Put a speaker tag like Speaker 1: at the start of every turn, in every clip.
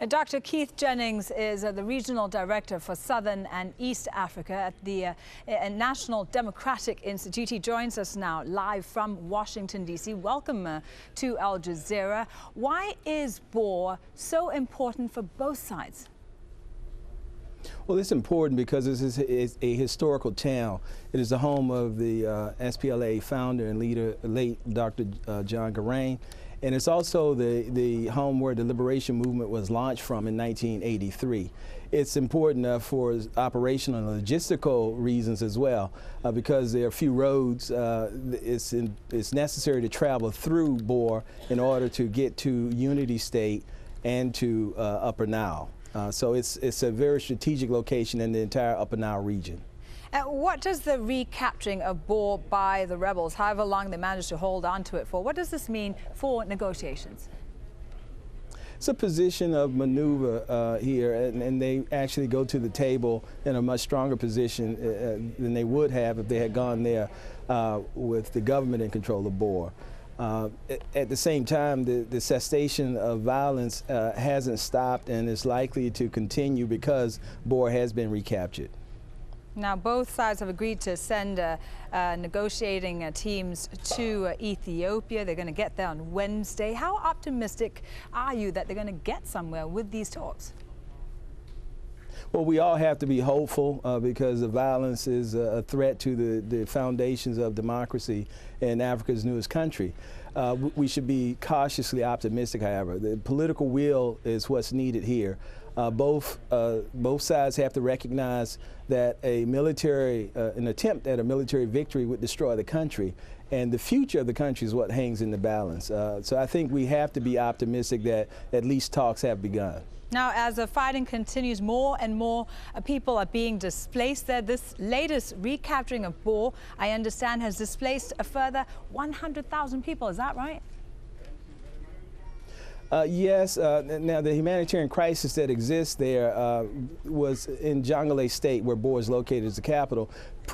Speaker 1: Dr. Keith Jennings is the Regional Director for Southern and East Africa at the National Democratic Institute. He joins us now live from Washington, D.C. Welcome to Al Jazeera. Why is Bor so important for both sides?
Speaker 2: Well, it's important because it's a historical town. It is the home of the SPLA founder and leader, late Dr. John Garang. And it's also the home where the liberation movement was launched from in 1983. It's important for operational and logistical reasons as well, because there are few roads. It's necessary to travel through Bor in order to get to Unity State and to Upper Nile. So it's a very strategic location in the entire Upper Nile region.
Speaker 1: What does the recapturing of Bor by the rebels, however long they managed to hold on to it for, what does this mean for negotiations?
Speaker 2: It's a position of maneuver here, and they actually go to the table in a much stronger position than they would have if they had gone there with the government in control of Bor. At the same time, the cessation of violence hasn't stopped and is likely to continue because Bor has been recaptured.
Speaker 1: Now, both sides have agreed to send negotiating teams to Ethiopia. They're going to get there on Wednesday. How optimistic are you that they're going to get somewhere with these talks?
Speaker 2: Well, we all have to be hopeful because the violence is a threat to the foundations of democracy in Africa's newest country. We should be cautiously optimistic, however. The political will is what's needed here. Both sides have to recognize that an attempt at a military victory would destroy the country, and the future of the country is what hangs in the balance. So I think we have to be optimistic that at least talks have begun.
Speaker 1: Now, as the fighting continues, more and more people are being displaced there. This latest recapturing of Bor, I understand, has displaced a further 100,000 people. Is that right?
Speaker 2: Yes. Now, the humanitarian crisis that exists there was in Jonglei State, where Bor is located as the capital,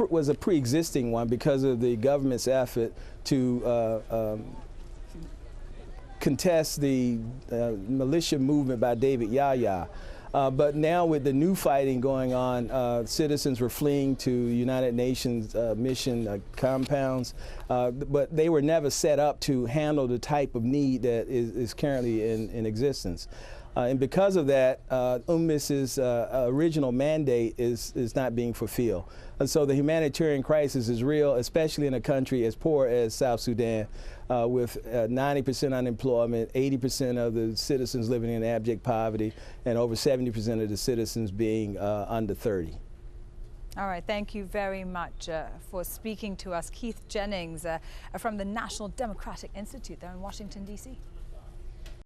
Speaker 2: was a pre-existing one because of the government's effort to contest the militia movement by David Yahya. But now with the new fighting going on, citizens were fleeing to United Nations mission compounds, but they were never set up to handle the type of need that is currently in existence. And because of that, UNMISS's original mandate is not being fulfilled. And so the humanitarian crisis is real, especially in a country as poor as South Sudan, with 90% unemployment, 80% of the citizens living in abject poverty, and over 70% of the citizens being under 30.
Speaker 1: All right, thank you very much for speaking to us. Keith Jennings from the National Democratic Institute there in Washington, D.C.